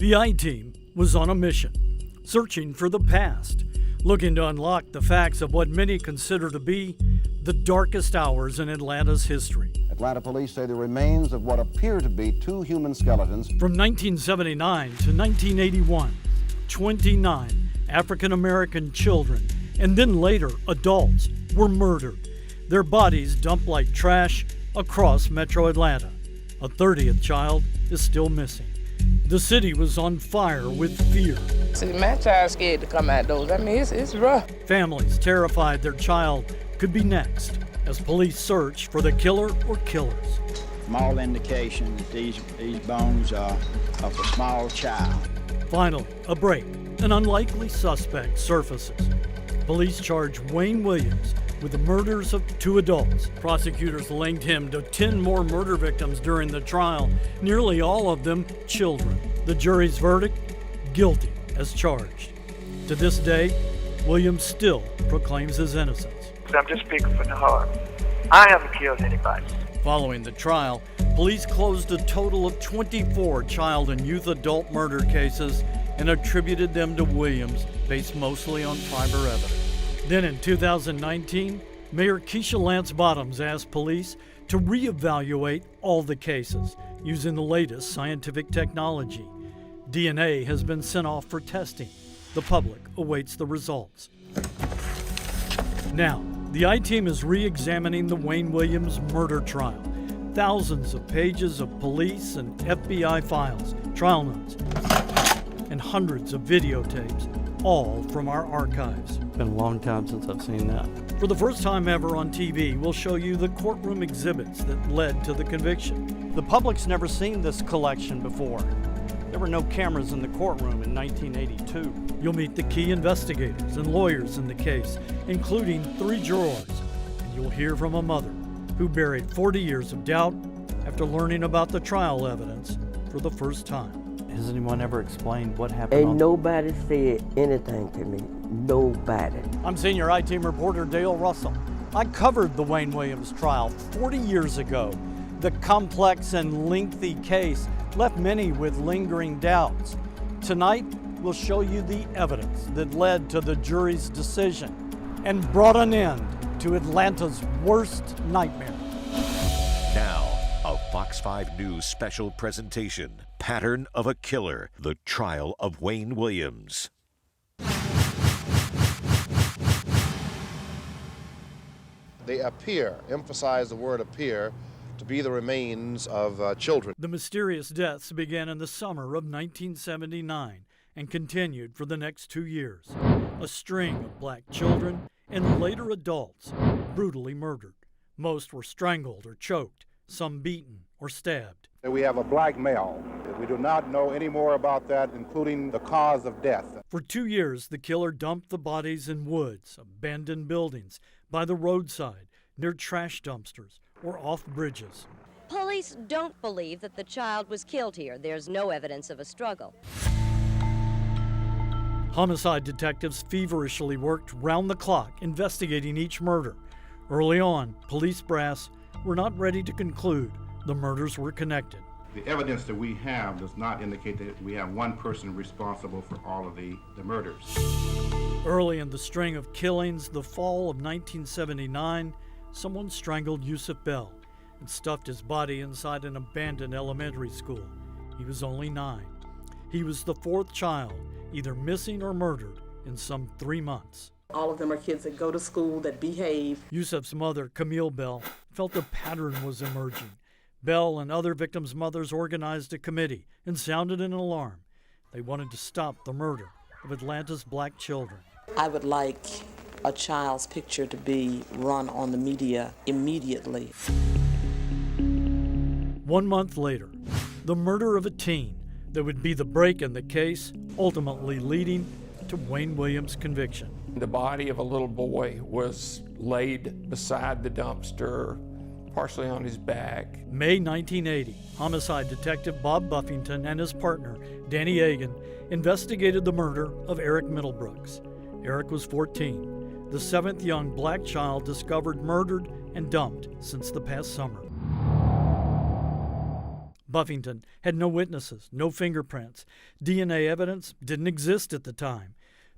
The I-Team was on a mission, searching for the past, looking to unlock the facts of what many consider to be the darkest hours in Atlanta's history. Atlanta police say the remains of what appear to be two human skeletons. From 1979 to 1981, 29 African-American children, and then later adults, were murdered. Their bodies dumped like trash across metro Atlanta. A 30th child is still missing. The city was on fire with fear. See, my child's scared to come outdoors. I mean, it's rough. Families terrified their child could be next as police searched for the killer or killers. Small indication that these bones are of a small child. Finally, a break. An unlikely suspect surfaces. Police charge Wayne Williams with the murders of 2 adults. Prosecutors linked him to 10 more murder victims during the trial, nearly all of them children. The jury's verdict? Guilty as charged. To this day, Williams still proclaims his innocence. I'm just speaking from the heart. I haven't killed anybody. Following the trial, police closed a total of 24 child and youth adult murder cases and attributed them to Williams, based mostly on prior evidence. Then in 2019, Mayor Keisha Lance Bottoms asked police to reevaluate all the cases using the latest scientific technology. DNA has been sent off for testing. The public awaits the results. Now, the I-Team is re-examining the Wayne Williams murder trial. Thousands of pages of police and FBI files, trial notes, and hundreds of videotapes, all from our archives. It's been a long time since I've seen that. For the first time ever on TV, we'll show you the courtroom exhibits that led to the conviction. The public's never seen this collection before. There were no cameras in the courtroom in 1982. You'll meet the key investigators and lawyers in the case, including 3 jurors. And you'll hear from a mother who buried 40 years of doubt after learning about the trial evidence for the first time. Has anyone ever explained what happened? Ain't nobody said anything to me. Nobody. I'm senior I-Team reporter Dale Russell. I covered the Wayne Williams trial 40 years ago. The complex and lengthy case left many with lingering doubts. Tonight, we'll show you the evidence that led to the jury's decision and brought an end to Atlanta's worst nightmare. Now, a Fox 5 News special presentation, Pattern of a Killer, the trial of Wayne Williams. They appear, emphasize the word appear, to be the remains of children. The mysterious deaths began in the summer of 1979 and continued for the next 2 years. A string of black children and later adults brutally murdered. Most were strangled or choked, some beaten or stabbed. We have a black male. We do not know any more about that, including the cause of death. For 2 years, the killer dumped the bodies in woods, abandoned buildings, by the roadside, near trash dumpsters, or off bridges. Police don't believe that the child was killed here. There's no evidence of a struggle. Homicide detectives feverishly worked round the clock investigating each murder. Early on, police brass were not ready to conclude the murders were connected. The evidence that we have does not indicate that we have one person responsible for all of the murders. Early in the string of killings, the fall of 1979, someone strangled Yusuf Bell and stuffed his body inside an abandoned elementary school. He was only 9. He was the 4th child, either missing or murdered in some 3 months. All of them are kids that go to school, that behave. Yusuf's mother, Camille Bell, felt a pattern was emerging. Bell and other victims' mothers organized a committee and sounded an alarm. They wanted to stop the murder of Atlanta's black children. I would like a child's picture to be run on the media immediately. 1 month later, the murder of a teen that would be the break in the case, ultimately leading to Wayne Williams' conviction. The body of a little boy was laid beside the dumpster, partially on his back. May 1980, homicide detective Bob Buffington and his partner, Danny Egan, investigated the murder of Eric Middlebrooks. Eric was 14, the 7th young black child discovered murdered and dumped since the past summer. Buffington had no witnesses, no fingerprints. DNA evidence didn't exist at the time.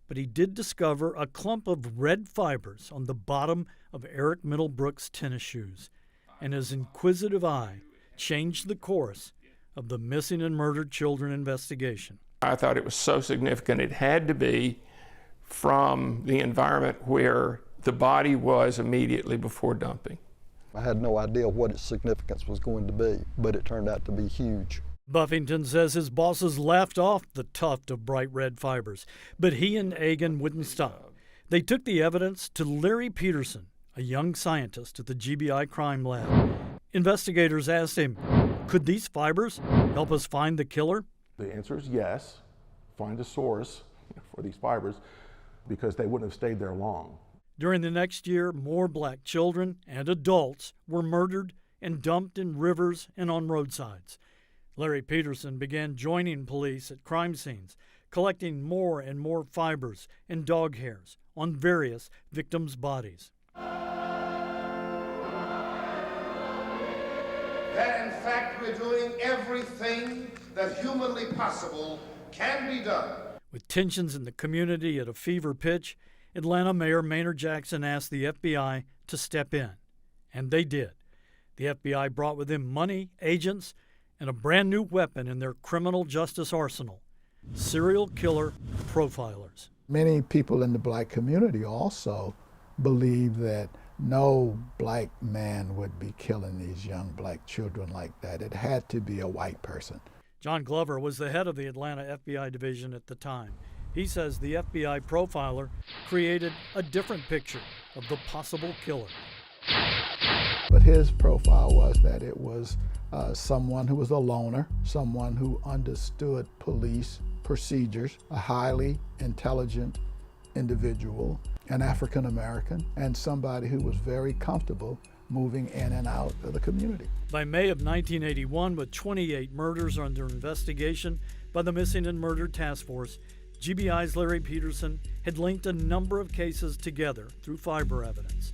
But he did discover a clump of red fibers on the bottom of Eric Middlebrook's tennis shoes. And his inquisitive eye changed the course of the missing and murdered children investigation. I thought it was so significant it had to be from the environment where the body was immediately before dumping. I had no idea what its significance was going to be, but it turned out to be huge. Buffington says his bosses laughed off the tuft of bright red fibers, but he and Egan wouldn't stop. They took the evidence to Larry Peterson, a young scientist at the GBI crime lab. Investigators asked him, could these fibers help us find the killer? The answer is yes. Find a source for these fibers because they wouldn't have stayed there long. During the next year, more black children and adults were murdered and dumped in rivers and on roadsides. Larry Peterson began joining police at crime scenes, collecting more and more fibers and dog hairs on various victims' bodies. That in fact we're doing everything that humanly possible can be done. With tensions in the community at a fever pitch, Atlanta Mayor Maynard Jackson asked the FBI to step in, and they did. The FBI brought with them money, agents, and a brand new weapon in their criminal justice arsenal: serial killer profilers. Many people in the black community also believe that no black man would be killing these young black children like that. It had to be a white person. John Glover was the head of the Atlanta FBI division at the time. He says the FBI profiler created a different picture of the possible killer. But his profile was that it was someone who was a loner, someone who understood police procedures, a highly intelligent individual, an African American, and somebody who was very comfortable moving in and out of the community. By May of 1981, with 28 murders under investigation by the Missing and Murdered Task Force, GBI's Larry Peterson had linked a number of cases together through fiber evidence.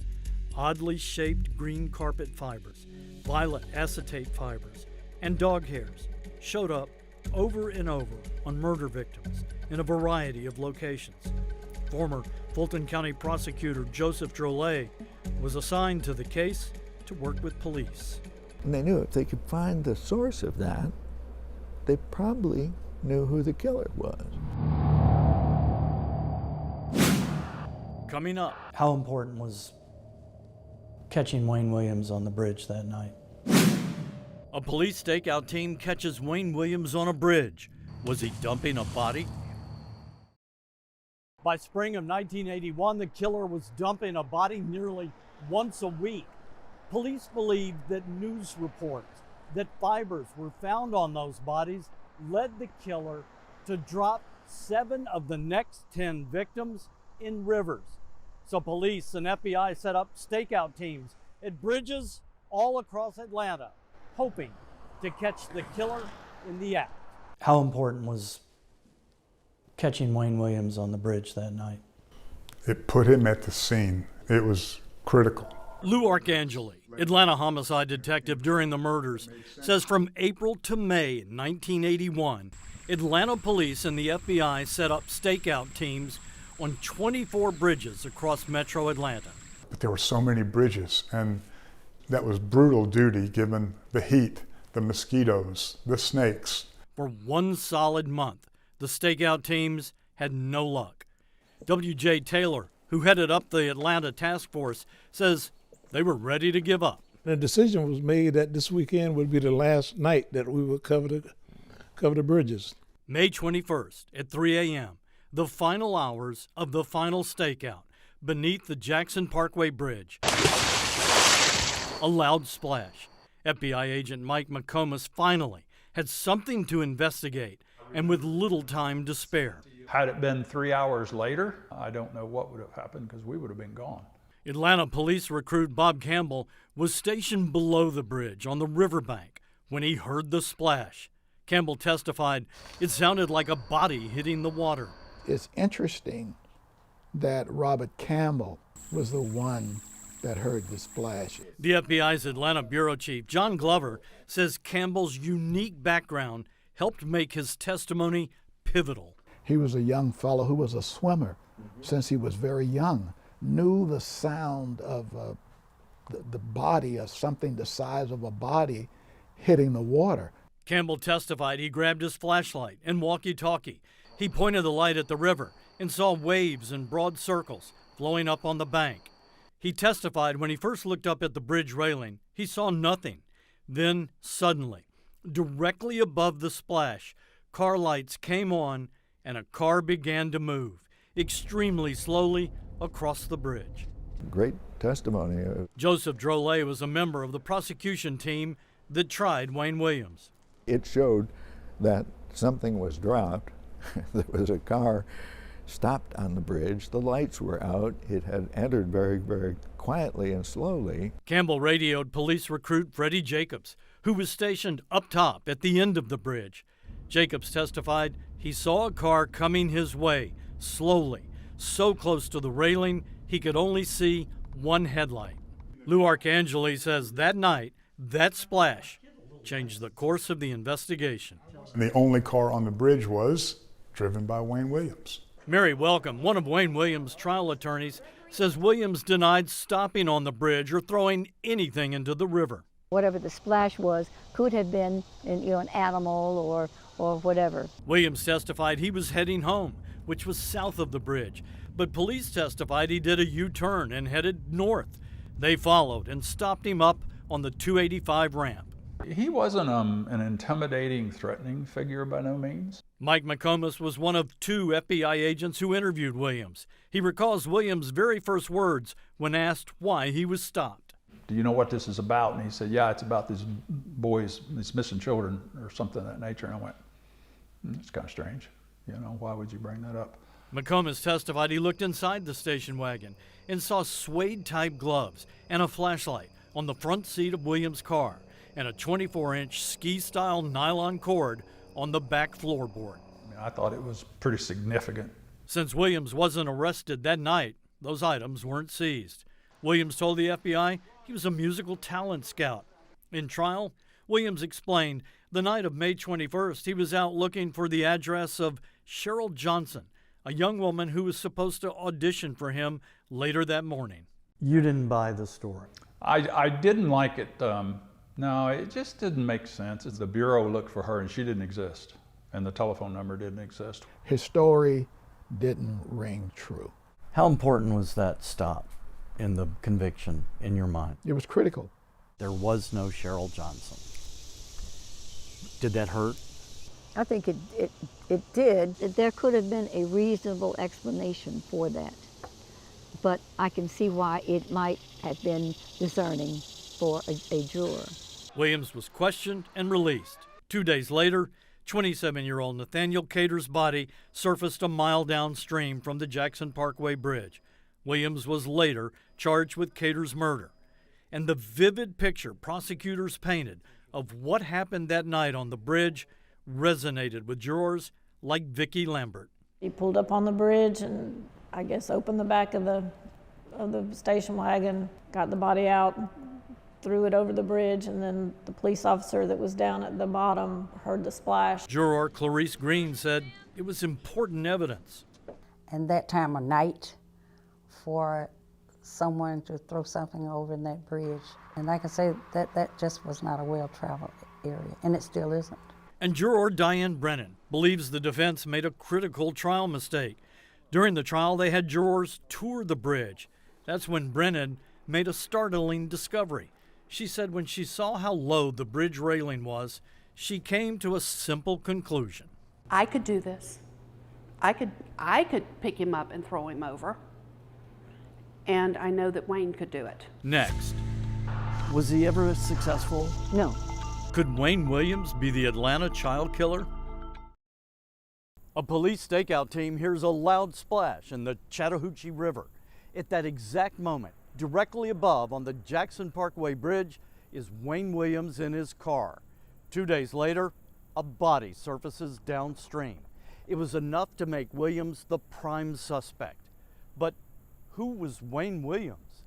Oddly shaped green carpet fibers, violet acetate fibers, and dog hairs showed up over and over on murder victims in a variety of locations. Former Fulton County prosecutor Joseph Drolet was assigned to the case to work with police. And they knew if they could find the source of that, they probably knew who the killer was. Coming up. How important was catching Wayne Williams on the bridge that night? A police stakeout team catches Wayne Williams on a bridge. Was he dumping a body? By spring of 1981, the killer was dumping a body nearly once a week. Police believed that news reports that fibers were found on those bodies led the killer to drop 7 of the next 10 victims in rivers. So police and FBI set up stakeout teams at bridges all across Atlanta, hoping to catch the killer in the act. How important was catching Wayne Williams on the bridge that night? It put him at the scene. It was critical. Lou Arcangeli, Atlanta homicide detective during the murders, says from April to May 1981, Atlanta police and the FBI set up stakeout teams on 24 bridges across metro Atlanta. But there were so many bridges, and that was brutal duty given the heat, the mosquitoes, the snakes. For one solid month, the stakeout teams had no luck. W.J. Taylor, who headed up the Atlanta task force, says they were ready to give up. The decision was made that this weekend would be the last night that we would cover the bridges. May 21st at 3 a.m., the final hours of the final stakeout beneath the Jackson Parkway Bridge. A loud splash. FBI agent Mike McComas finally had something to investigate, and with little time to spare. Had it been 3 hours later, I don't know what would have happened because we would have been gone. Atlanta police recruit Bob Campbell was stationed below the bridge on the riverbank when he heard the splash. Campbell testified it sounded like a body hitting the water. It's interesting that Robert Campbell was the one that heard the splash. The FBI's Atlanta Bureau Chief, John Glover, says Campbell's unique background helped make his testimony pivotal. He was a young fellow who was a swimmer since he was very young, knew the sound of the body of something the size of a body hitting the water. Campbell testified he grabbed his flashlight and walkie-talkie. He pointed the light at the river and saw waves in broad circles flowing up on the bank. He testified when he first looked up at the bridge railing, he saw nothing. Then, suddenly, directly above the splash, car lights came on and a car began to move, extremely slowly, across the bridge. Great testimony. Joseph Drolet was a member of the prosecution team that tried Wayne Williams. It showed that something was dropped. There was a car stopped on the bridge. The lights were out. It had entered very, very quietly and slowly. Campbell radioed police recruit Freddie Jacobs, who was stationed up top at the end of the bridge. Jacobs testified he saw a car coming his way, slowly, so close to the railing he could only see one headlight. Lou Arcangeli says that night, that splash changed the course of the investigation. And the only car on the bridge was driven by Wayne Williams. Mary Welcome, one of Wayne Williams' trial attorneys, says Williams denied stopping on the bridge or throwing anything into the river. Whatever the splash was could have been an animal or whatever. Williams testified he was heading home, which was south of the bridge, but police testified he did a U-turn and headed north. They followed and stopped him up on the 285 ramp. He wasn't an intimidating, threatening figure by no means. Mike McComas was one of 2 FBI agents who interviewed Williams. He recalls Williams' very first words when asked why he was stopped. Do you know what this is about? And he said, yeah, it's about these boys, these missing children or something of that nature. And I went, it's kind of strange. Why would you bring that up? McComas testified he looked inside the station wagon and saw suede-type gloves and a flashlight on the front seat of Williams' car and a 24-inch ski-style nylon cord on the back floorboard. I thought it was pretty significant. Since Williams wasn't arrested that night, those items weren't seized. Williams told the FBI he was a musical talent scout. In trial, Williams explained the night of May 21st, he was out looking for the address of Cheryl Johnson, a young woman who was supposed to audition for him later that morning. You didn't buy the story? I didn't like it. No, it just didn't make sense. The Bureau looked for her and she didn't exist, and the telephone number didn't exist. His story didn't ring true. How important was that stop in the conviction in your mind? It was critical. There was no Cheryl Johnson. Did that hurt? I think it did. There could have been a reasonable explanation for that, but I can see why it might have been discerning for a juror. Williams was questioned and released. 2 days later, 27-year-old Nathaniel Cater's body surfaced a mile downstream from the Jackson Parkway Bridge. Williams was later charged with Cater's murder. And the vivid picture prosecutors painted of what happened that night on the bridge resonated with jurors like Vicki Lambert. He pulled up on the bridge and I guess opened the back of the station wagon, got the body out, threw it over the bridge, and then the police officer that was down at the bottom heard the splash. Juror Clarice Green said it was important evidence. And that time of night for someone to throw something over in that bridge. And I can say that just was not a well-traveled area, and it still isn't. And juror Diane Brennan believes the defense made a critical trial mistake. During the trial, they had jurors tour the bridge. That's when Brennan made a startling discovery. She said when she saw how low the bridge railing was, she came to a simple conclusion. I could do this. I could pick him up and throw him over. And I know that Wayne could do it. Next. Was he ever successful? No. Could Wayne Williams be the Atlanta child killer? A police stakeout team hears a loud splash in the Chattahoochee River. At that exact moment, directly above on the Jackson Parkway Bridge, is Wayne Williams in his car. 2 days later, a body surfaces downstream. It was enough to make Williams the prime suspect. But who was Wayne Williams?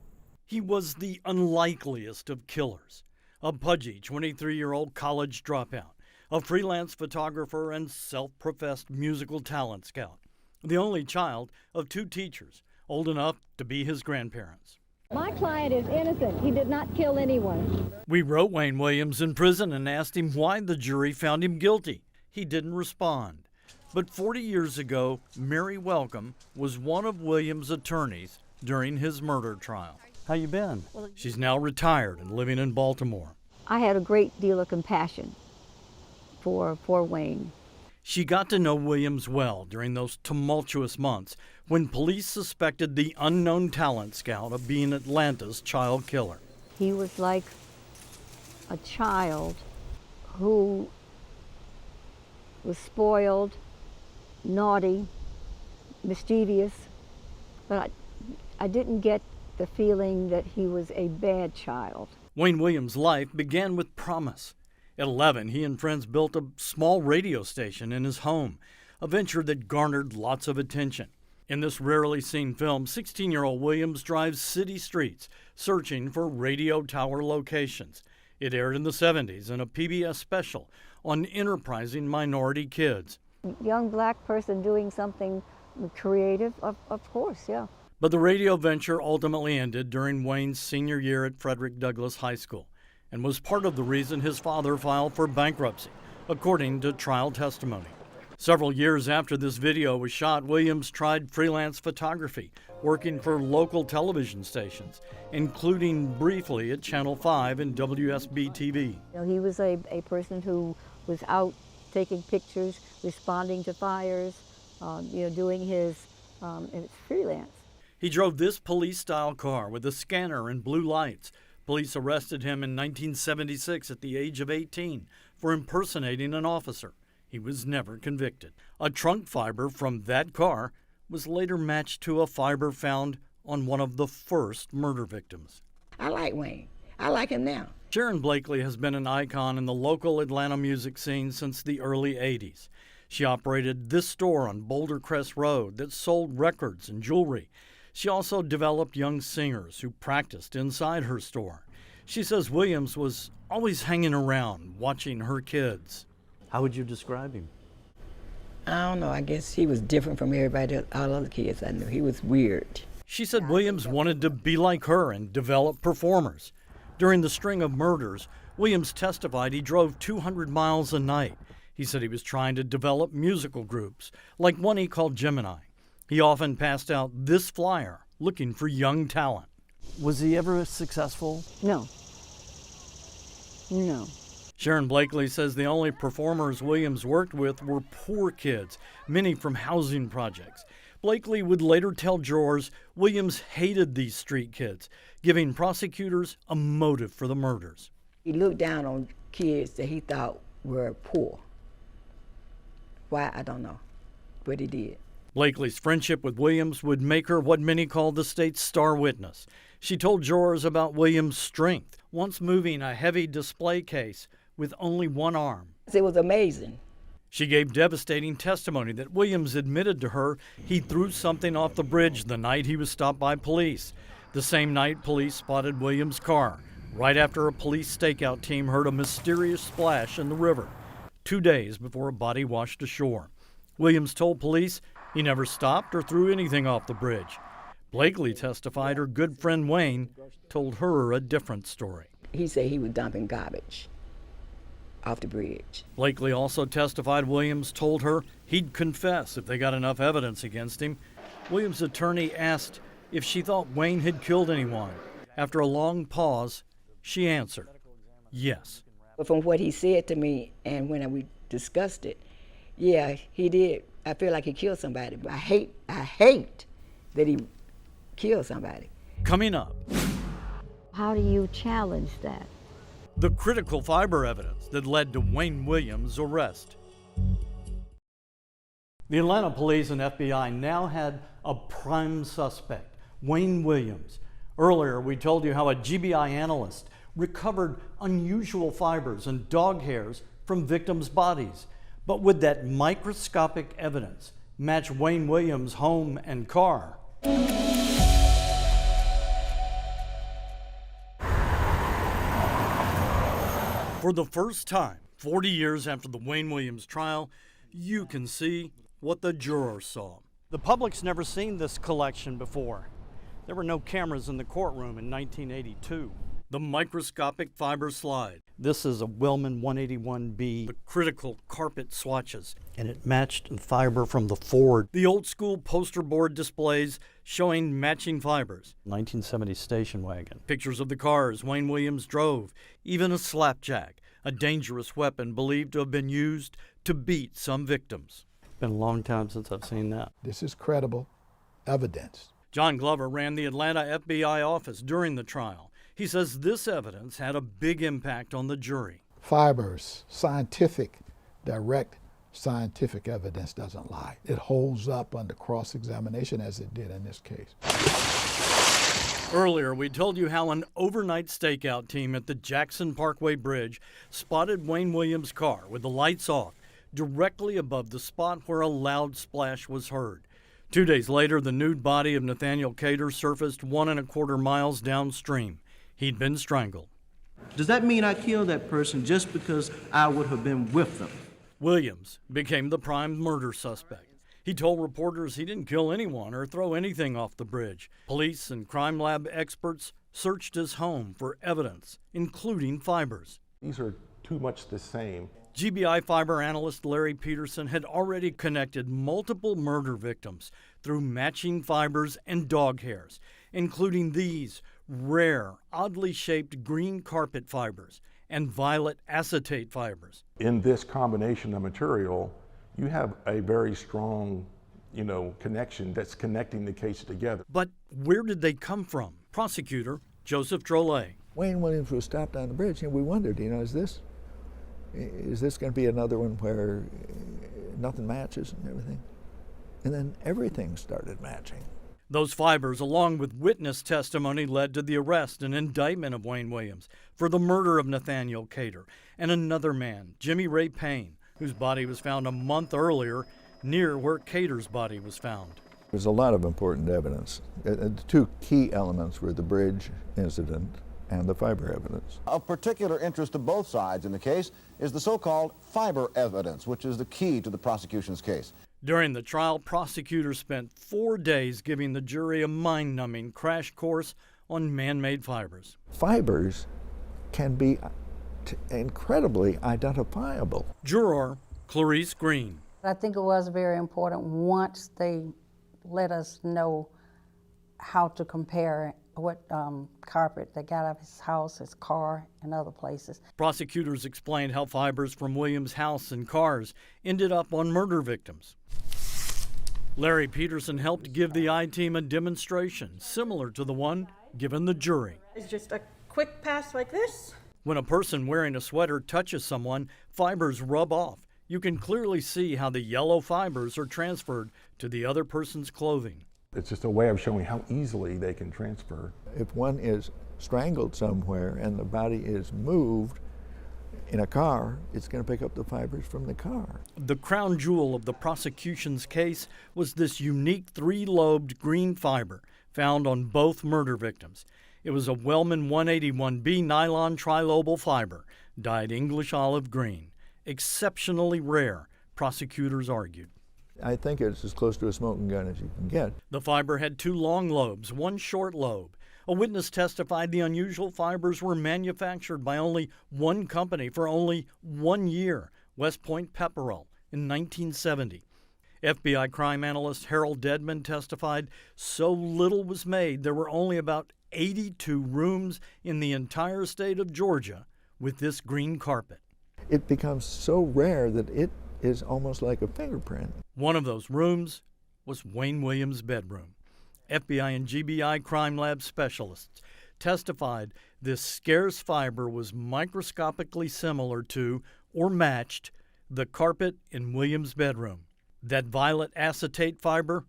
He was the unlikeliest of killers, a pudgy 23-year-old college dropout, a freelance photographer and self-professed musical talent scout, the only child of 2 teachers, old enough to be his grandparents. My client is innocent. He did not kill anyone. We wrote Wayne Williams in prison and asked him why the jury found him guilty. He didn't respond. But 40 years ago, Mary Welcome was one of Williams' attorneys during his murder trial. How you been? She's now retired and living in Baltimore. I had a great deal of compassion for Wayne. She got to know Williams well during those tumultuous months when police suspected the unknown talent scout of being Atlanta's child killer. He was like a child who was spoiled, naughty, mischievous, but I didn't get the feeling that he was a bad child. Wayne Williams' life began with promise. At 11, he and friends built a small radio station in his home, a venture that garnered lots of attention. In this rarely seen film, 16-year-old Williams drives city streets, searching for radio tower locations. It aired in the 70s in a PBS special on enterprising minority kids. Young black person doing something creative, of course, yeah. But the radio venture ultimately ended during Wayne's senior year at Frederick Douglass High School, and was part of the reason his father filed for bankruptcy, according to trial testimony. Several years after this video was shot, Williams tried freelance photography, working for local television stations, including briefly at Channel 5 and WSB-TV. He was a person who was out taking pictures, responding to fires, doing his freelance. He drove this police-style car with a scanner and blue lights. Police arrested him in 1976 at the age of 18 for impersonating an officer. He was never convicted. A trunk fiber from that car was later matched to a fiber found on one of the first murder victims. I like Wayne. I like him now. Sharon Blakely has been an icon in the local Atlanta music scene since the early 80s. She operated this store on Boulder Crest Road that sold records and jewelry. She also developed young singers who practiced inside her store. She says Williams was always hanging around, watching her kids. How would you describe him? I don't know. I guess he was different from everybody, all other kids I knew. He was weird. She said Williams wanted to be like her and develop performers. During the string of murders, Williams testified he drove 200 miles a night. He said he was trying to develop musical groups, like one he called Gemini. He often passed out this flyer looking for young talent. Was he ever successful? No. No. Sharon Blakely says the only performers Williams worked with were poor kids, many from housing projects. Blakely would later tell jurors Williams hated these street kids, giving prosecutors a motive for the murders. He looked down on kids that he thought were poor. Why, I don't know, but he did. Blakely's friendship with Williams would make her what many call the state's star witness. She told jurors about Williams' strength, once moving a heavy display case with only one arm. It was amazing. She gave devastating testimony that Williams admitted to her he threw something off the bridge the night he was stopped by police. The same night, police spotted Williams' car, right after a police stakeout team heard a mysterious splash in the river, 2 days before a body washed ashore. Williams told police he never stopped or threw anything off the bridge. Blakely testified her good friend Wayne told her a different story. He said he was dumping garbage off the bridge. Blakely also testified Williams told her he'd confess if they got enough evidence against him. Williams' attorney asked if she thought Wayne had killed anyone. After a long pause, she answered, yes. But from what he said to me and when we discussed it, yeah, he did. I feel like he killed somebody, but I hate that he killed somebody. Coming up. How do you challenge that? The critical fiber evidence that led to Wayne Williams' arrest. The Atlanta police and FBI now had a prime suspect, Wayne Williams. Earlier, we told you how a GBI analyst recovered unusual fibers and dog hairs from victims' bodies. But would that microscopic evidence match Wayne Williams' home and car? For the first time, 40 years after the Wayne Williams trial, you can see what the jurors saw. The public's never seen this collection before. There were no cameras in the courtroom in 1982. The microscopic fiber slide. This is a Wellman 181B. The critical carpet swatches. And it matched the fiber from the Ford. The old school poster board displays showing matching fibers. 1970 station wagon. Pictures of the cars Wayne Williams drove. Even a slapjack, a dangerous weapon believed to have been used to beat some victims. It's been a long time since I've seen that. This is credible evidence. John Glover ran the Atlanta FBI office during the trial. He says this evidence had a big impact on the jury. Fibers, scientific, direct scientific evidence doesn't lie. It holds up under cross-examination as it did in this case. Earlier, we told you how an overnight stakeout team at the Jackson Parkway Bridge spotted Wayne Williams' car with the lights off directly above the spot where a loud splash was heard. 2 days later, the nude body of Nathaniel Cater surfaced 1¼ miles downstream. He'd been strangled. Does that mean I killed that person just because I would have been with them? Williams became the prime murder suspect. He told reporters he didn't kill anyone or throw anything off the bridge. Police and crime lab experts searched his home for evidence, including fibers. These are too much the same. GBI fiber analyst Larry Peterson had already connected multiple murder victims through matching fibers and dog hairs, including these rare, oddly shaped green carpet fibers and violet acetate fibers. In this combination of material, you have a very strong, connection that's connecting the case together. But where did they come from? Prosecutor Joseph Drolet. Wayne Williams was stopped on the bridge, and we wondered, is this going to be another one where nothing matches and everything? And then everything started matching. Those fibers, along with witness testimony, led to the arrest and indictment of Wayne Williams for the murder of Nathaniel Cater and another man, Jimmy Ray Payne, whose body was found a month earlier near where Cater's body was found. There's a lot of important evidence. The two key elements were the bridge incident and the fiber evidence. Of particular interest to both sides in the case is the so-called fiber evidence, which is the key to the prosecution's case. During the trial, prosecutors spent 4 days giving the jury a mind-numbing crash course on man-made fibers. Fibers can be incredibly identifiable. Juror Clarice Green. I think it was very important once they let us know how to compare what carpet they got out of his house, his car, and other places. Prosecutors explained how fibers from Williams' house and cars ended up on murder victims. Larry Peterson helped give the I-team a demonstration similar to the one given the jury. It's just a quick pass like this. When a person wearing a sweater touches someone, fibers rub off. You can clearly see how the yellow fibers are transferred to the other person's clothing. It's just a way of showing how easily they can transfer. If one is strangled somewhere and the body is moved in a car, it's going to pick up the fibers from the car. The crown jewel of the prosecution's case was this unique 3-lobed green fiber found on both murder victims. It was a Wellman 181B nylon trilobal fiber, dyed English olive green. Exceptionally rare, prosecutors argued. I think it's as close to a smoking gun as you can get. The fiber had 2 long lobes, 1 short lobe. A witness testified the unusual fibers were manufactured by only one company for only 1 year, West Point Pepperell, in 1970. FBI crime analyst Harold Dedman testified so little was made there were only about 82 rooms in the entire state of Georgia with this green carpet. It becomes so rare that it is almost like a fingerprint. One of those rooms was Wayne Williams' bedroom. FBI and GBI crime lab specialists testified this scarce fiber was microscopically similar to or matched the carpet in Williams' bedroom. That violet acetate fiber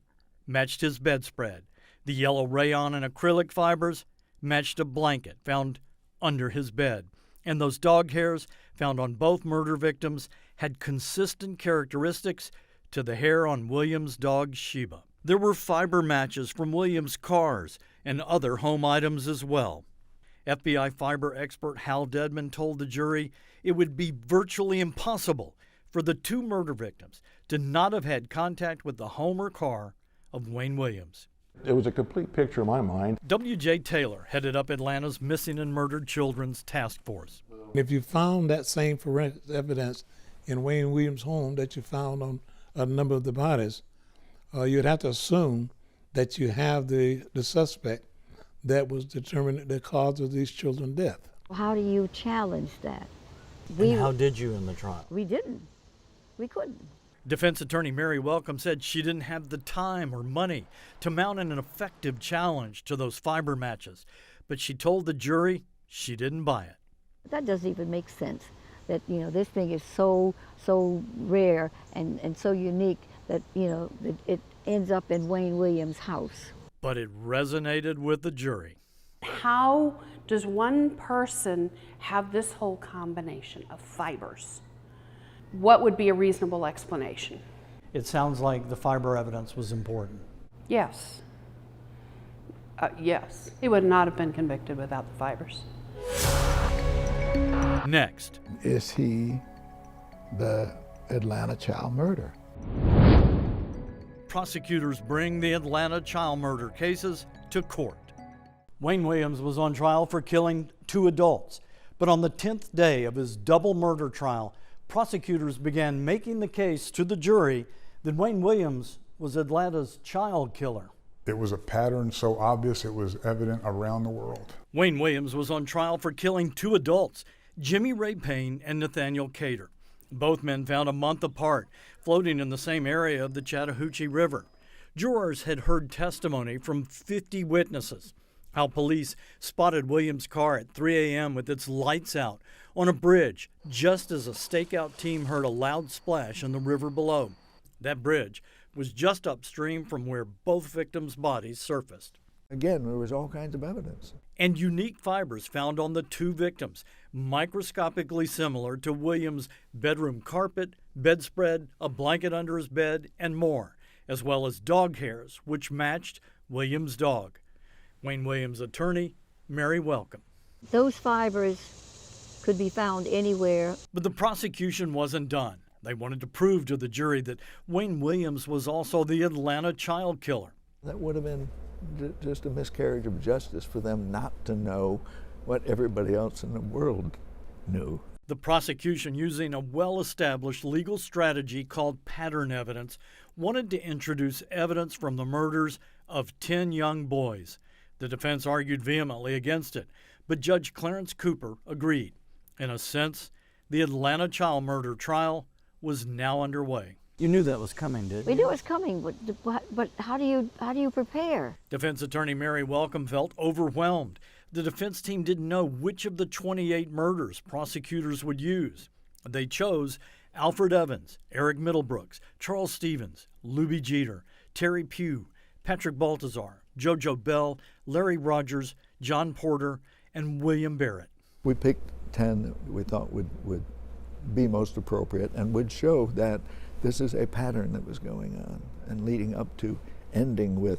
matched his bedspread. The yellow rayon and acrylic fibers matched a blanket found under his bed. And those dog hairs found on both murder victims had consistent characteristics to the hair on Williams' dog Sheba. There were fiber matches from Williams' cars and other home items as well. FBI fiber expert Hal Dedman told the jury it would be virtually impossible for the two murder victims to not have had contact with the home or car of Wayne Williams. It was a complete picture in my mind. W.J. Taylor headed up Atlanta's Missing and Murdered Children's Task Force. If you found that same forensic evidence in Wayne Williams' home that you found on a number of the bodies, you'd have to assume that you have the suspect that was determining the cause of these children's death. How do you challenge that? And how did you in the trial? We didn't. We couldn't. Defense attorney Mary Welcome said she didn't have the time or money to mount an effective challenge to those fiber matches, but she told the jury she didn't buy it. That doesn't even make sense, that, this thing is so rare and so unique that, that it ends up in Wayne Williams' house. But it resonated with the jury. How does one person have this whole combination of fibers? What would be a reasonable explanation? It sounds like the fiber evidence was important. Yes. Yes. He would not have been convicted without the fibers. Next. Is he the Atlanta child murderer? Prosecutors bring the Atlanta child murder cases to court. Wayne Williams was on trial for killing 2 adults, but on the 10th day of his double murder trial, prosecutors began making the case to the jury that Wayne Williams was Atlanta's child killer. It was a pattern so obvious it was evident around the world. Wayne Williams was on trial for killing 2 adults, Jimmy Ray Payne and Nathaniel Cater. Both men found a month apart, floating in the same area of the Chattahoochee River. Jurors had heard testimony from 50 witnesses, how police spotted Williams' car at 3 a.m. with its lights out on a bridge just as a stakeout team heard a loud splash in the river below. That bridge was just upstream from where both victims' bodies surfaced. Again, there was all kinds of evidence. And unique fibers found on the 2 victims, microscopically similar to Williams' bedroom carpet, bedspread, a blanket under his bed, and more, as well as dog hairs, which matched Williams' dog. Wayne Williams' attorney, Mary Welcome. Those fibers could be found anywhere. But the prosecution wasn't done. They wanted to prove to the jury that Wayne Williams was also the Atlanta child killer. That would have been just a miscarriage of justice for them not to know what everybody else in the world knew. The prosecution, using a well-established legal strategy called pattern evidence, wanted to introduce evidence from the murders of 10 young boys. The defense argued vehemently against it, but Judge Clarence Cooper agreed. In a sense, the Atlanta child murder trial was now underway. You knew that was coming, didn't you? We knew it was coming, but how do you prepare? Defense attorney Mary Welcome felt overwhelmed. The defense team didn't know which of the 28 murders prosecutors would use. They chose Alfred Evans, Eric Middlebrooks, Charles Stevens, Luby Jeter, Terry Pugh, Patrick Baltazar, JoJo Bell, Larry Rogers, John Porter, and William Barrett. We picked 10 that we thought would be most appropriate and would show that this is a pattern that was going on and leading up to ending with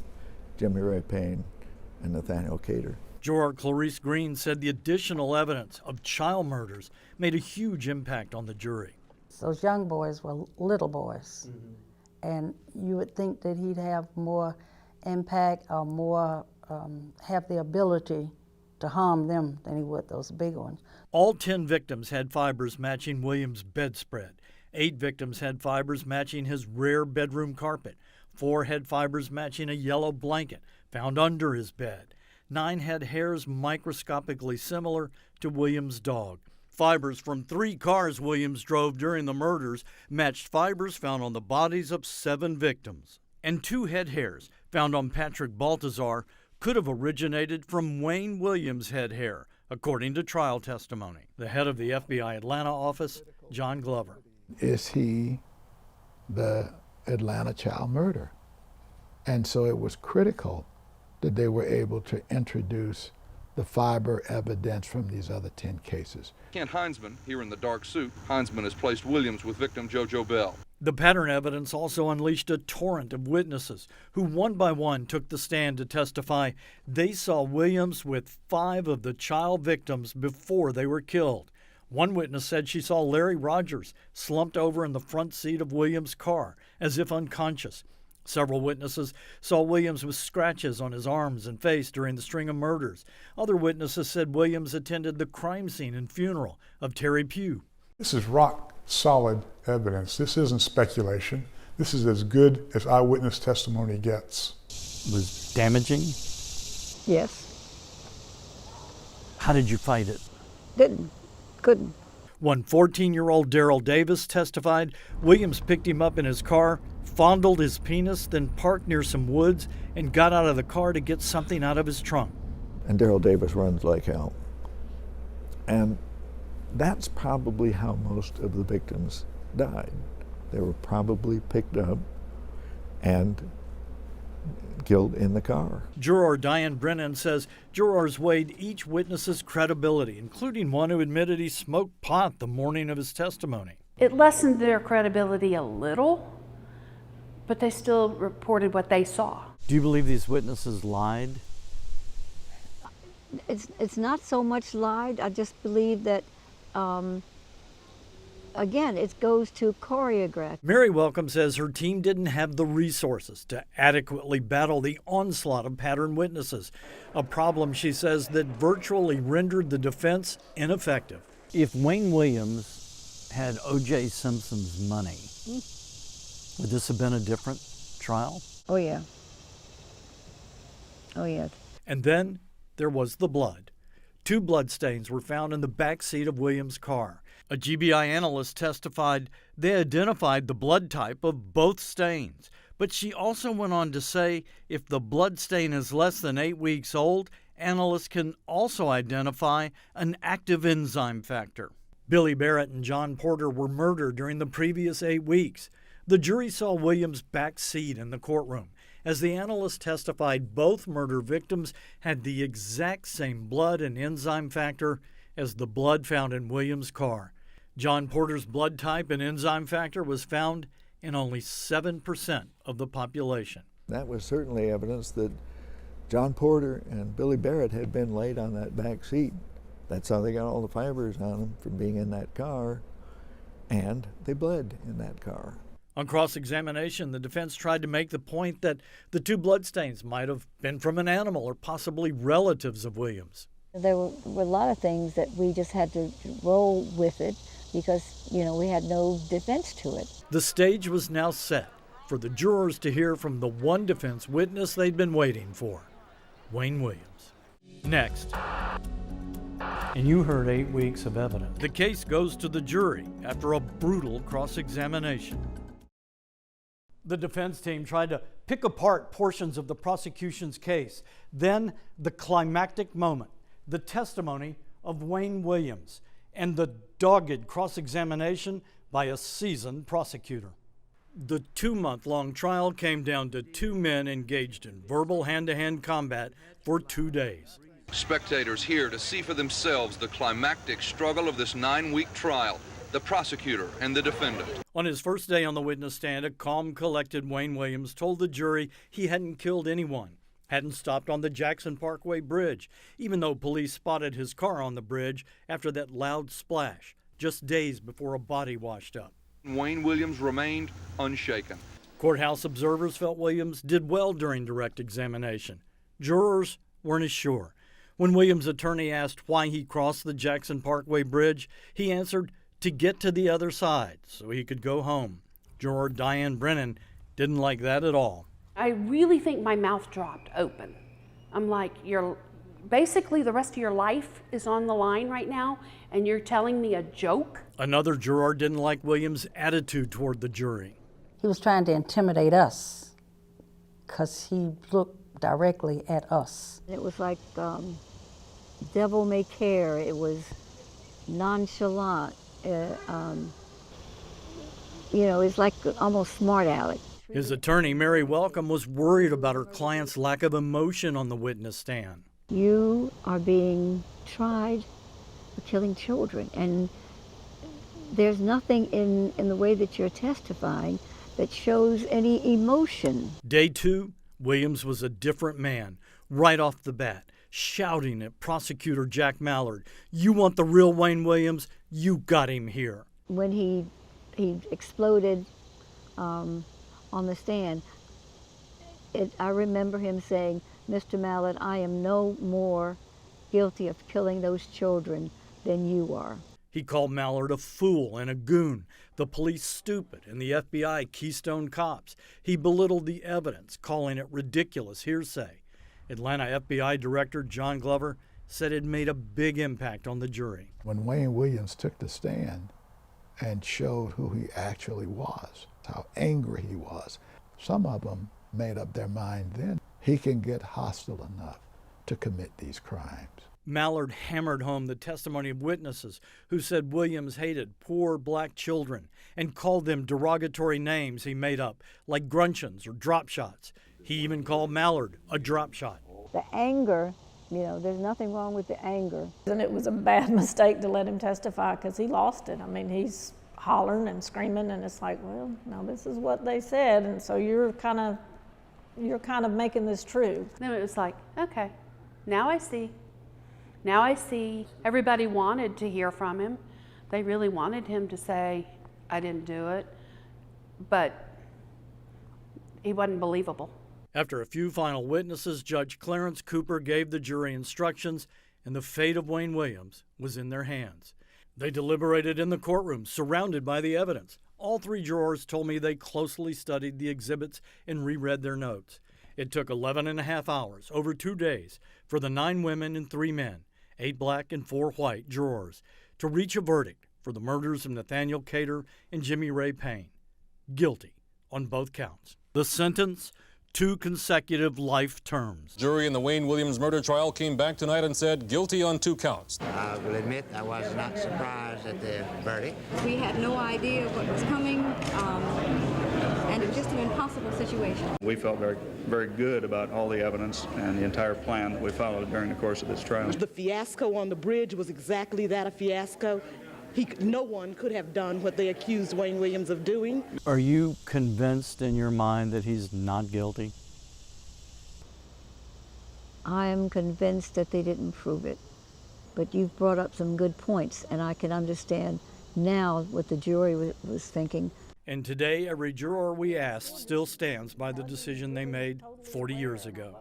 Jimmy Ray Payne and Nathaniel Cater. Juror Clarice Green said the additional evidence of child murders made a huge impact on the jury. Those young boys were little boys, and you would think that he'd have more impact or more have the ability to harm them than he would those big ones. All 10 victims had fibers matching Williams' bedspread. 8 victims had fibers matching his rare bedroom carpet. 4 had fibers matching a yellow blanket found under his bed. 9 had hairs microscopically similar to Williams' dog. Fibers from 3 cars Williams drove during the murders matched fibers found on the bodies of 7 victims. And 2 head hairs found on Patrick Baltazar could have originated from Wayne Williams' head hair, according to trial testimony. The head of the FBI Atlanta office, John Glover. Is he the Atlanta child murderer? And so it was critical that they were able to introduce the fiber evidence from these other 10 cases. Kent Heinzman, here in the dark suit. Heinzman has placed Williams with victim JoJo Bell. The pattern evidence also unleashed a torrent of witnesses who one by one took the stand to testify they saw Williams with 5 of the child victims before they were killed. One witness said she saw Larry Rogers slumped over in the front seat of Williams' car as if unconscious. Several witnesses saw Williams with scratches on his arms and face during the string of murders. Other witnesses said Williams attended the crime scene and funeral of Terry Pugh. This is rock solid evidence. This isn't speculation. This is as good as eyewitness testimony gets. Was damaging? Yes. How did you fight it? Couldn't. One 14-year-old Daryl Davis testified Williams picked him up in his car, fondled his penis, then parked near some woods and got out of the car to get something out of his trunk. And Daryl Davis runs like hell. And that's probably how most of the victims died. They were probably picked up and killed in the car. Juror Diane Brennan says jurors weighed each witness's credibility, including one who admitted he smoked pot the morning of his testimony. It lessened their credibility a little, but they still reported what they saw. Do you believe these witnesses lied? It's not so much lied. I just believe that, again, it goes to choreograph. Mary Welcome says her team didn't have the resources to adequately battle the onslaught of pattern witnesses, a problem, she says, that virtually rendered the defense ineffective. If Wayne Williams had O.J. Simpson's money, would this have been a different trial? Oh, yeah. Oh, yeah. And then there was the blood. 2 bloodstains were found in the back seat of Williams' car. A GBI analyst testified they identified the blood type of both stains. But she also went on to say if the blood stain is less than 8 weeks old, analysts can also identify an active enzyme factor. Billy Barrett and John Porter were murdered during the previous 8 weeks. The jury saw Williams' back seat in the courtroom. As the analyst testified, both murder victims had the exact same blood and enzyme factor as the blood found in Williams' car. John Porter's blood type and enzyme factor was found in only 7% of the population. That was certainly evidence that John Porter and Billy Barrett had been laid on that back seat. That's how they got all the fibers on them from being in that car, and they bled in that car. On cross-examination, the defense tried to make the point that the 2 bloodstains might have been from an animal or possibly relatives of Williams. There were a lot of things that we just had to roll with it because, we had no defense to it. The stage was now set for the jurors to hear from the one defense witness they'd been waiting for, Wayne Williams. Next. And you heard 8 weeks of evidence. The case goes to the jury after a brutal cross-examination. The defense team tried to pick apart portions of the prosecution's case. Then the climactic moment, the testimony of Wayne Williams and the dogged cross-examination by a seasoned prosecutor. The 2-month-long trial came down to 2 men engaged in verbal hand-to-hand combat for 2 days. Spectators here to see for themselves the climactic struggle of this 9-week trial, the prosecutor and the defendant. On his first day on the witness stand, a calm, collected Wayne Williams told the jury he hadn't killed anyone, hadn't stopped on the Jackson Parkway Bridge, even though police spotted his car on the bridge after that loud splash, just days before a body washed up. Wayne Williams remained unshaken. Courthouse observers felt Williams did well during direct examination. Jurors weren't as sure. When Williams' attorney asked why he crossed the Jackson Parkway Bridge, he answered to get to the other side so he could go home. Juror Diane Brennan didn't like that at all. I really think my mouth dropped open. I'm like, basically the rest of your life is on the line right now, and you're telling me a joke? Another juror didn't like Williams' attitude toward the jury. He was trying to intimidate us because he looked directly at us. It was like devil may care. It was nonchalant. It's like almost smart aleck. His attorney, Mary Welcome, was worried about her client's lack of emotion on the witness stand. You are being tried for killing children, and there's nothing in the way that you're testifying that shows any emotion. Day 2, Williams was a different man right off the bat, shouting at prosecutor Jack Mallard, "You want the real Wayne Williams? You got him here." When he exploded on the stand, I remember him saying, "Mr. Mallard, I am no more guilty of killing those children than you are." He called Mallard a fool and a goon, the police stupid, and the FBI Keystone Cops. He belittled the evidence, calling it ridiculous hearsay. Atlanta FBI Director John Glover said it made a big impact on the jury. When Wayne Williams took the stand and showed who he actually was, how angry he was, some of them made up their mind then he can get hostile enough to commit these crimes. Mallard hammered home the testimony of witnesses who said Williams hated poor black children and called them derogatory names he made up, like gruncheons or drop shots. He even called Mallard a drop shot. The anger, there's nothing wrong with the anger. And it was a bad mistake to let him testify because he lost it. I mean, he's hollering and screaming, and it's like, well, now this is what they said, and so you're kind of making this true. Then it was like, okay, now I see. Now I see. Everybody wanted to hear from him. They really wanted him to say, I didn't do it, but he wasn't believable. After a few final witnesses, Judge Clarence Cooper gave the jury instructions, and the fate of Wayne Williams was in their hands. They deliberated in the courtroom, surrounded by the evidence. All 3 jurors told me they closely studied the exhibits and reread their notes. It took 11 and a half hours, over 2 days, for the 9 women and 3 men, 8 black and 4 white jurors, to reach a verdict for the murders of Nathaniel Cater and Jimmy Ray Payne. Guilty on both counts. The sentence, 2 consecutive life terms. Jury in the Wayne Williams murder trial came back tonight and said guilty on 2 counts. I will admit I was not surprised at the verdict. We had no idea what was coming, and it was just an impossible situation. We felt very, very good about all the evidence and the entire plan that we followed during the course of this trial. The fiasco on the bridge was exactly that, a fiasco. No one could have done what they accused Wayne Williams of doing. Are you convinced in your mind that he's not guilty? I am convinced that they didn't prove it, but you've brought up some good points, and I can understand now what the jury was thinking. And today, every juror we asked still stands by the decision they made 40 years ago.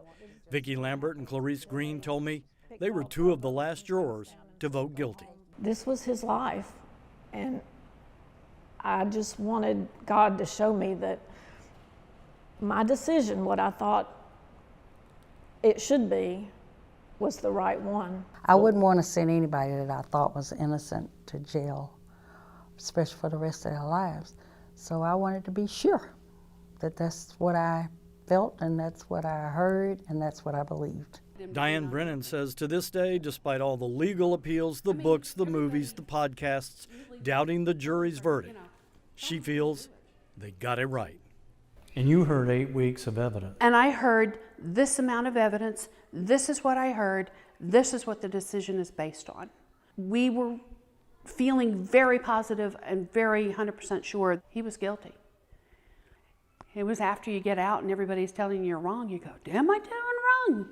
Vicki Lambert and Clarice Green told me they were 2 of the last jurors to vote guilty. This was his life, and I just wanted God to show me that my decision, what I thought it should be, was the right one. I wouldn't want to send anybody that I thought was innocent to jail, especially for the rest of their lives. So I wanted to be sure that that's what I felt, and that's what I heard, and that's what I believed. Diane Brennan says to this day, despite all the legal appeals, the books, the movies, the podcasts, doubting the jury's verdict, she feels they got it right. And you heard 8 weeks of evidence. And I heard this amount of evidence, this is what I heard, this is what the decision is based on. We were feeling very positive and very 100% sure he was guilty. It was after you get out and everybody's telling you you're wrong, you go, am I doing wrong?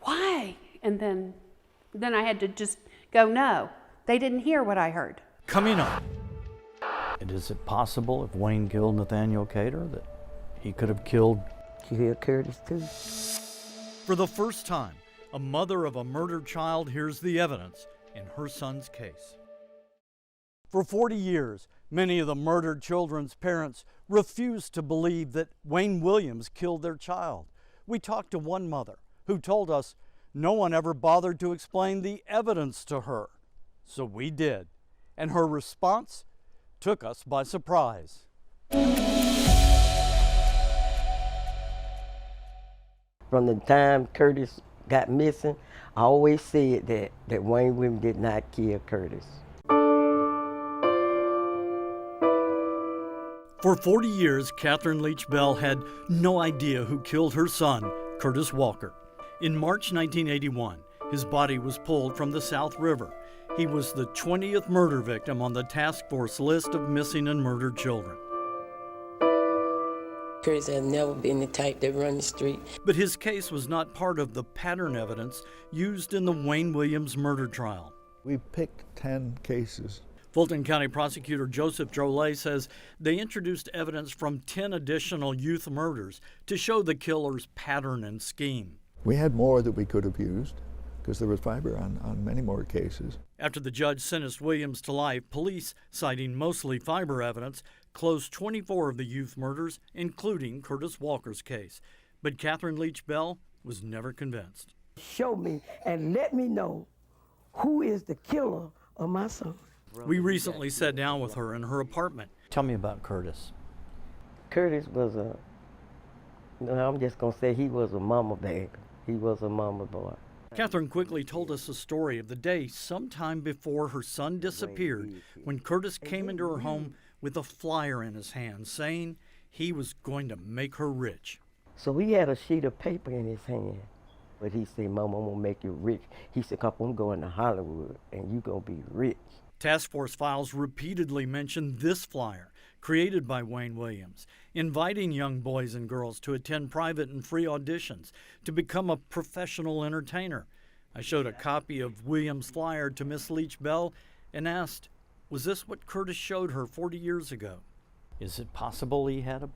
Why? And then I had to just go, no, they didn't hear what I heard. Coming up. And is it possible if Wayne killed Nathaniel Cater that he could have killed Curtis too? For the first time, a mother of a murdered child hears the evidence in her son's case. For 40 years, many of the murdered children's parents refused to believe that Wayne Williams killed their child. We talked to one mother who told us no one ever bothered to explain the evidence to her. So we did, and her response took us by surprise. From the time Curtis got missing, I always said that Wayne Williams did not kill Curtis. For 40 years, Catherine Leach Bell had no idea who killed her son, Curtis Walker. In March 1981, his body was pulled from the South River. He was the 20th murder victim on the task force list of missing and murdered children. Curtis has never been the type that run the street. But his case was not part of the pattern evidence used in the Wayne Williams murder trial. We picked 10 cases. Fulton County Prosecutor Joseph Drolet says they introduced evidence from 10 additional youth murders to show the killer's pattern and scheme. We had more that we could have used because there was fiber on many more cases. After the judge sentenced Williams to life, police, citing mostly fiber evidence, closed 24 of the youth murders, including Curtis Walker's case. But Catherine Leach Bell was never convinced. Show me and let me know who is the killer of my son. We recently sat down with her in her apartment. Tell me about Curtis. Curtis was I'm just going to say he was a mama baby. He was a mama boy. Catherine quickly told us a story of the day sometime before her son disappeared when Curtis came into her home with a flyer in his hand saying he was going to make her rich. So he had a sheet of paper in his hand. But he said, Mama, I'm going to make you rich. He said, "Papa, I'm going to Hollywood and you're going to be rich." Task force files repeatedly mentioned this flyer, created by Wayne Williams, inviting young boys and girls to attend private and free auditions to become a professional entertainer. I showed a copy of Williams' flyer to Miss Leach Bell and asked, was this what Curtis showed her 40 years ago? Is it possible he had a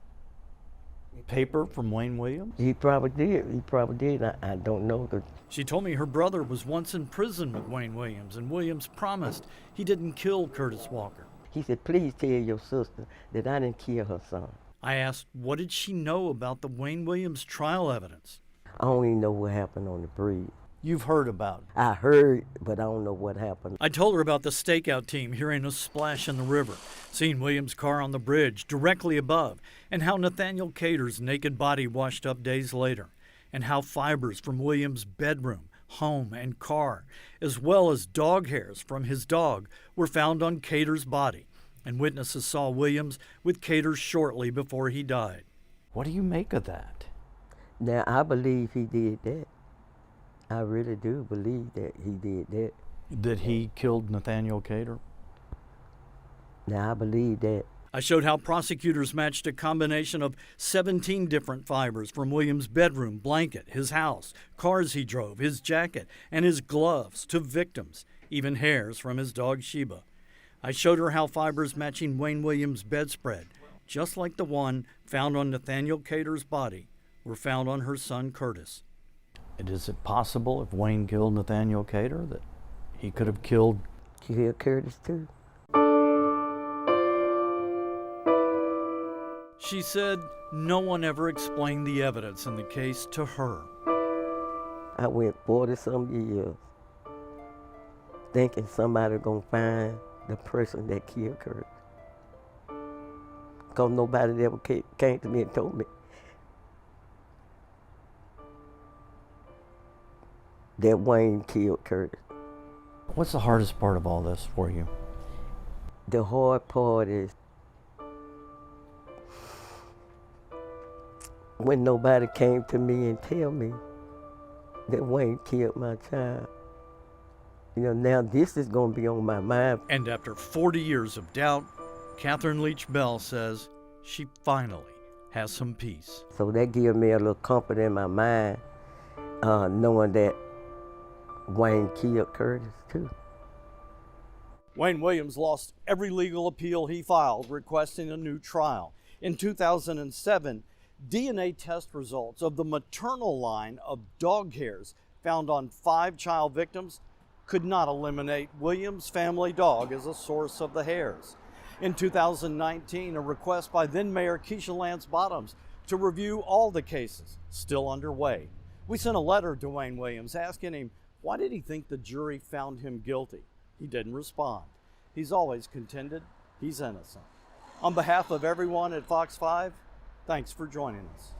paper from Wayne Williams? He probably did. He probably did. I don't know. She told me her brother was once in prison with Wayne Williams, and Williams promised he didn't kill Curtis Walker. He said, "Please tell your sister that I didn't kill her son." I asked, what did she know about the Wayne Williams trial evidence? I don't even know what happened on the bridge. You've heard about it. I heard, but I don't know what happened. I told her about the stakeout team hearing a splash in the river, seeing Williams' car on the bridge directly above, and how Nathaniel Cater's naked body washed up days later, and how fibers from Williams' bedroom, home, and car, as well as dog hairs from his dog, were found on Cater's body, and witnesses saw Williams with Cater shortly before he died. What do you make of that? Now, I believe he did that. I really do believe that he did that. That he killed Nathaniel Cater? Now, I believe that. I showed how prosecutors matched a combination of 17 different fibers from Williams' bedroom, blanket, his house, cars he drove, his jacket, and his gloves to victims, even hairs from his dog Sheba. I showed her how fibers matching Wayne Williams' bedspread, just like the one found on Nathaniel Cater's body, were found on her son Curtis. And is it possible if Wayne killed Nathaniel Cater that he could have killed Curtis too? She said no one ever explained the evidence in the case to her. I went 40-some years thinking somebody gonna find the person that killed Curtis. Because nobody ever came to me and told me that Wayne killed Curtis. What's the hardest part of all this for you? The hard part is when nobody came to me and tell me that Wayne killed my child. You know, now this is going to be on my mind. And after 40 years of doubt, Catherine Leach Bell says she finally has some peace. So that gives me a little comfort in my mind, knowing that Wayne killed Curtis too. Wayne Williams lost every legal appeal he filed requesting a new trial. In 2007, DNA test results of the maternal line of dog hairs found on 5 child victims could not eliminate Williams' family dog as a source of the hairs. In 2019, a request by then Mayor Keisha Lance Bottoms to review all the cases still underway. We sent a letter to Wayne Williams asking him why did he think the jury found him guilty. He didn't respond. He's always contended he's innocent. On behalf of everyone at Fox 5, thanks for joining us.